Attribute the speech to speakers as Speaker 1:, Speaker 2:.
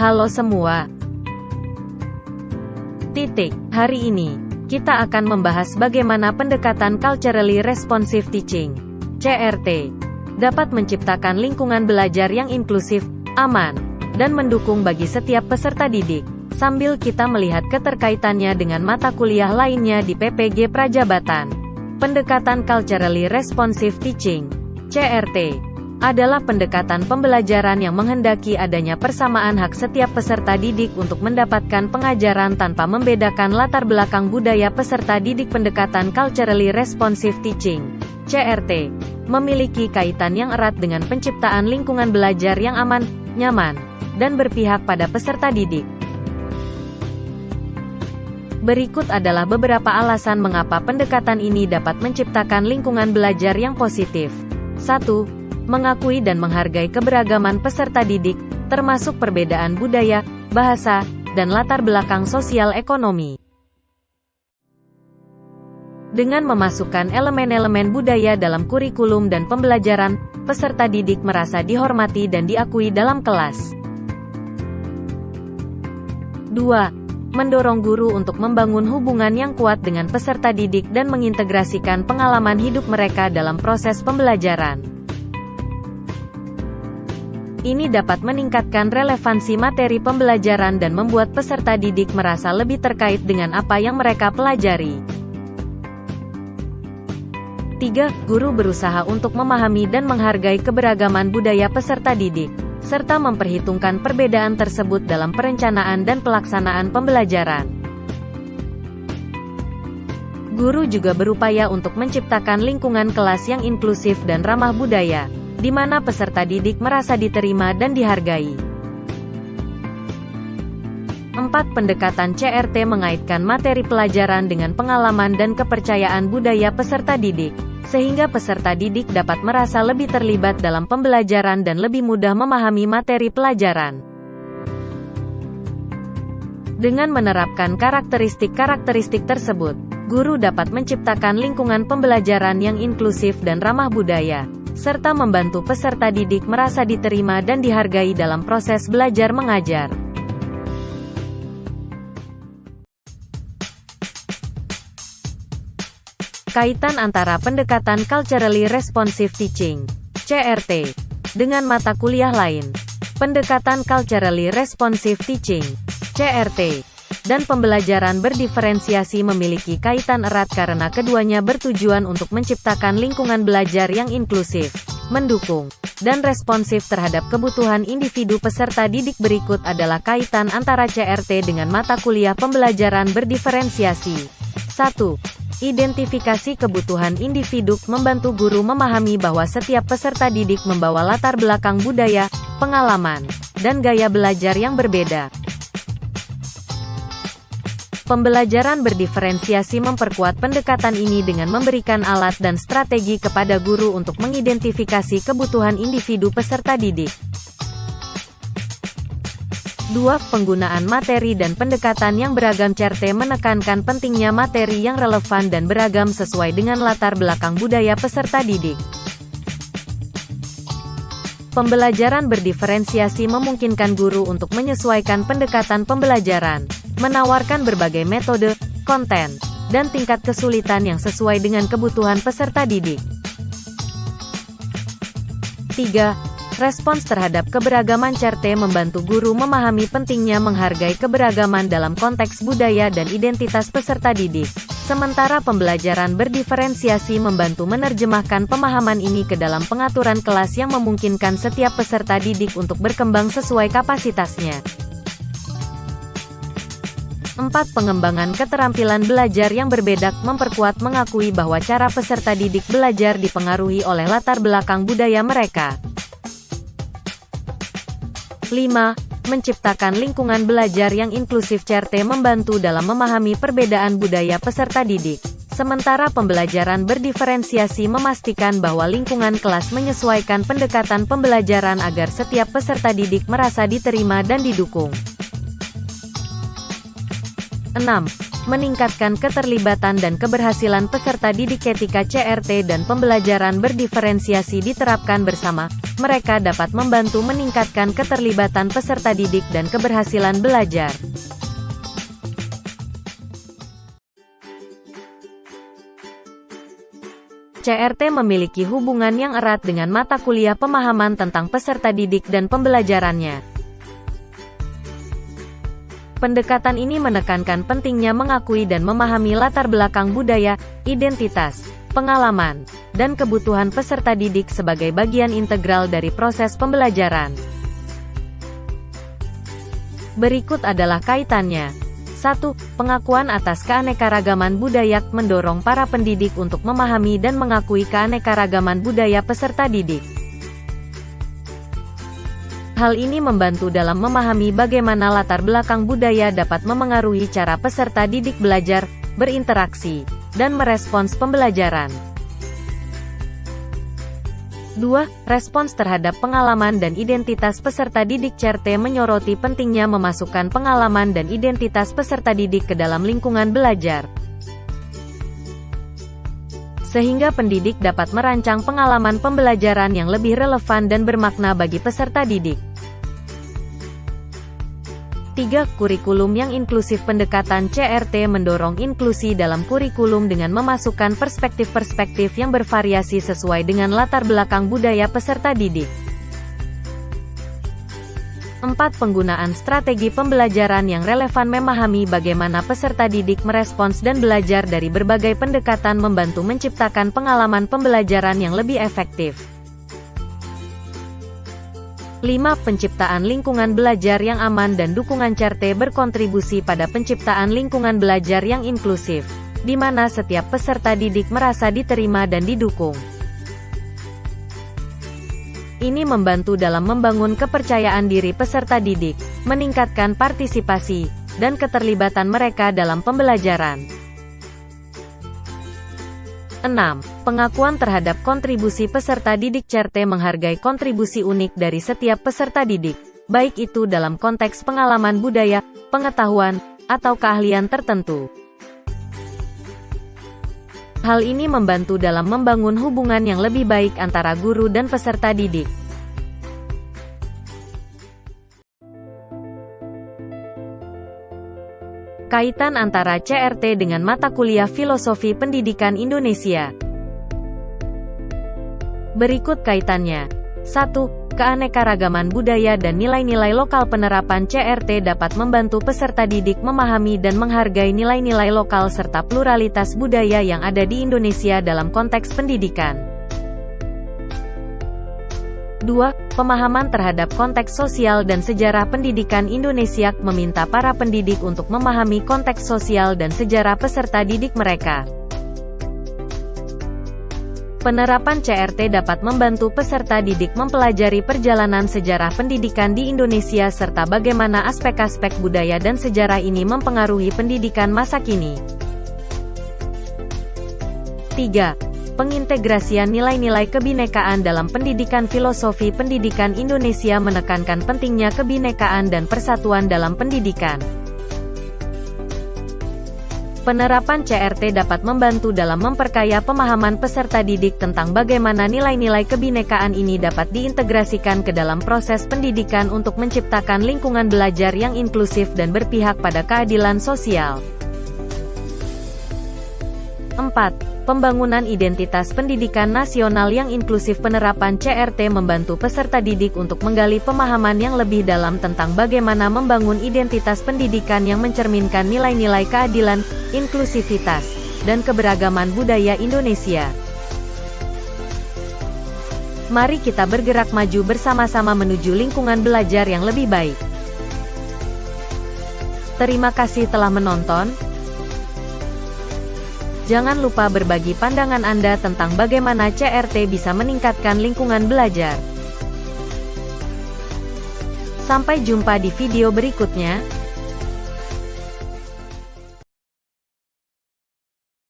Speaker 1: Halo semua. Hari ini, kita akan membahas bagaimana pendekatan Culturally Responsive Teaching, CRT, dapat menciptakan lingkungan belajar yang inklusif, aman, dan mendukung bagi setiap peserta didik, sambil kita melihat keterkaitannya dengan mata kuliah lainnya di PPG Prajabatan. Pendekatan Culturally Responsive Teaching, CRT, adalah pendekatan pembelajaran yang menghendaki adanya persamaan hak setiap peserta didik untuk mendapatkan pengajaran tanpa membedakan latar belakang budaya peserta didik. Pendekatan Culturally Responsive Teaching, CRT, memiliki kaitan yang erat dengan penciptaan lingkungan belajar yang aman, nyaman, dan berpihak pada peserta didik. Berikut adalah beberapa alasan mengapa pendekatan ini dapat menciptakan lingkungan belajar yang positif. 1. Mengakui dan menghargai keberagaman peserta didik, termasuk perbedaan budaya, bahasa, dan latar belakang sosial ekonomi. Dengan memasukkan elemen-elemen budaya dalam kurikulum dan pembelajaran, peserta didik merasa dihormati dan diakui dalam kelas. 2. Mendorong guru untuk membangun hubungan yang kuat dengan peserta didik dan mengintegrasikan pengalaman hidup mereka dalam proses pembelajaran. Ini dapat meningkatkan relevansi materi pembelajaran dan membuat peserta didik merasa lebih terkait dengan apa yang mereka pelajari. 3. Guru berusaha untuk memahami dan menghargai keberagaman budaya peserta didik, serta memperhitungkan perbedaan tersebut dalam perencanaan dan pelaksanaan pembelajaran. Guru juga berupaya untuk menciptakan lingkungan kelas yang inklusif dan ramah budaya, di mana peserta didik merasa diterima dan dihargai. 4. Pendekatan CRT mengaitkan materi pelajaran dengan pengalaman dan kepercayaan budaya peserta didik, sehingga peserta didik dapat merasa lebih terlibat dalam pembelajaran dan lebih mudah memahami materi pelajaran. Dengan menerapkan karakteristik-karakteristik tersebut, guru dapat menciptakan lingkungan pembelajaran yang inklusif dan ramah budaya, serta membantu peserta didik merasa diterima dan dihargai dalam proses belajar mengajar. Kaitan antara pendekatan Culturally Responsive Teaching, CRT, dengan mata kuliah lain. Pendekatan Culturally Responsive Teaching, CRT, dan pembelajaran berdiferensiasi memiliki kaitan erat karena keduanya bertujuan untuk menciptakan lingkungan belajar yang inklusif, mendukung, dan responsif terhadap kebutuhan individu peserta didik. Berikut adalah kaitan antara CRT dengan mata kuliah pembelajaran berdiferensiasi. 1. Identifikasi kebutuhan individu. Membantu guru memahami bahwa setiap peserta didik membawa latar belakang budaya, pengalaman, dan gaya belajar yang berbeda. Pembelajaran berdiferensiasi memperkuat pendekatan ini dengan memberikan alat dan strategi kepada guru untuk mengidentifikasi kebutuhan individu peserta didik. 2. Penggunaan materi dan pendekatan yang beragam. CRT menekankan pentingnya materi yang relevan dan beragam sesuai dengan latar belakang budaya peserta didik. Pembelajaran berdiferensiasi memungkinkan guru untuk menyesuaikan pendekatan pembelajaran, menawarkan berbagai metode, konten, dan tingkat kesulitan yang sesuai dengan kebutuhan peserta didik. 3. Respons terhadap keberagaman. CRT membantu guru memahami pentingnya menghargai keberagaman dalam konteks budaya dan identitas peserta didik. Sementara pembelajaran berdiferensiasi membantu menerjemahkan pemahaman ini ke dalam pengaturan kelas yang memungkinkan setiap peserta didik untuk berkembang sesuai kapasitasnya. 4. Pengembangan keterampilan belajar yang berbeda. Memperkuat mengakui bahwa cara peserta didik belajar dipengaruhi oleh latar belakang budaya mereka. 5. Menciptakan lingkungan belajar yang inklusif. CRT membantu dalam memahami perbedaan budaya peserta didik. Sementara pembelajaran berdiferensiasi memastikan bahwa lingkungan kelas menyesuaikan pendekatan pembelajaran agar setiap peserta didik merasa diterima dan didukung. 6. meningkatkan keterlibatan dan keberhasilan peserta didik. Ketika CRT dan pembelajaran berdiferensiasi diterapkan bersama, mereka dapat membantu meningkatkan keterlibatan peserta didik dan keberhasilan belajar. CRT memiliki hubungan yang erat dengan mata kuliah pemahaman tentang peserta didik dan pembelajarannya. Pendekatan ini menekankan pentingnya mengakui dan memahami latar belakang budaya, identitas, pengalaman, dan kebutuhan peserta didik sebagai bagian integral dari proses pembelajaran. Berikut adalah kaitannya. 1. Pengakuan atas keanekaragaman budaya mendorong para pendidik untuk memahami dan mengakui keanekaragaman budaya peserta didik. Hal ini membantu dalam memahami bagaimana latar belakang budaya dapat memengaruhi cara peserta didik belajar, berinteraksi, dan merespons pembelajaran. 2. Respons terhadap pengalaman dan identitas peserta didik. CRT menyoroti pentingnya memasukkan pengalaman dan identitas peserta didik ke dalam lingkungan belajar, sehingga pendidik dapat merancang pengalaman pembelajaran yang lebih relevan dan bermakna bagi peserta didik. 3. Kurikulum yang inklusif. Pendekatan CRT mendorong inklusi dalam kurikulum dengan memasukkan perspektif-perspektif yang bervariasi sesuai dengan latar belakang budaya peserta didik. 4. Penggunaan strategi pembelajaran yang relevan. Memahami bagaimana peserta didik merespons dan belajar dari berbagai pendekatan membantu menciptakan pengalaman pembelajaran yang lebih efektif. 5. Penciptaan lingkungan belajar yang aman dan dukungan. CRT berkontribusi pada penciptaan lingkungan belajar yang inklusif, di mana setiap peserta didik merasa diterima dan didukung. Ini membantu dalam membangun kepercayaan diri peserta didik, meningkatkan partisipasi, dan keterlibatan mereka dalam pembelajaran. 6. Pengakuan terhadap kontribusi peserta didik. CRT menghargai kontribusi unik dari setiap peserta didik, baik itu dalam konteks pengalaman budaya, pengetahuan, atau keahlian tertentu. Hal ini membantu dalam membangun hubungan yang lebih baik antara guru dan peserta didik. Kaitan antara CRT dengan mata kuliah Filosofi Pendidikan Indonesia. Berikut kaitannya. 1. Keanekaragaman budaya dan nilai-nilai lokal. Penerapan CRT dapat membantu peserta didik memahami dan menghargai nilai-nilai lokal serta pluralitas budaya yang ada di Indonesia dalam konteks pendidikan. 2. Pemahaman terhadap konteks sosial dan sejarah pendidikan Indonesia. Meminta para pendidik untuk memahami konteks sosial dan sejarah peserta didik mereka. Penerapan CRT dapat membantu peserta didik mempelajari perjalanan sejarah pendidikan di Indonesia serta bagaimana aspek-aspek budaya dan sejarah ini mempengaruhi pendidikan masa kini. 3. Pengintegrasian nilai-nilai kebinekaan dalam pendidikan. Filosofi Pendidikan Indonesia menekankan pentingnya kebinekaan dan persatuan dalam pendidikan. Penerapan CRT dapat membantu dalam memperkaya pemahaman peserta didik tentang bagaimana nilai-nilai kebinekaan ini dapat diintegrasikan ke dalam proses pendidikan untuk menciptakan lingkungan belajar yang inklusif dan berpihak pada keadilan sosial. 4. Pembangunan identitas pendidikan nasional yang inklusif. Penerapan CRT membantu peserta didik untuk menggali pemahaman yang lebih dalam tentang bagaimana membangun identitas pendidikan yang mencerminkan nilai-nilai keadilan, inklusivitas, dan keberagaman budaya Indonesia. Mari kita bergerak maju bersama-sama menuju lingkungan belajar yang lebih baik. Terima kasih telah menonton. Jangan lupa berbagi pandangan Anda tentang bagaimana CRT bisa meningkatkan lingkungan belajar. Sampai jumpa di video berikutnya.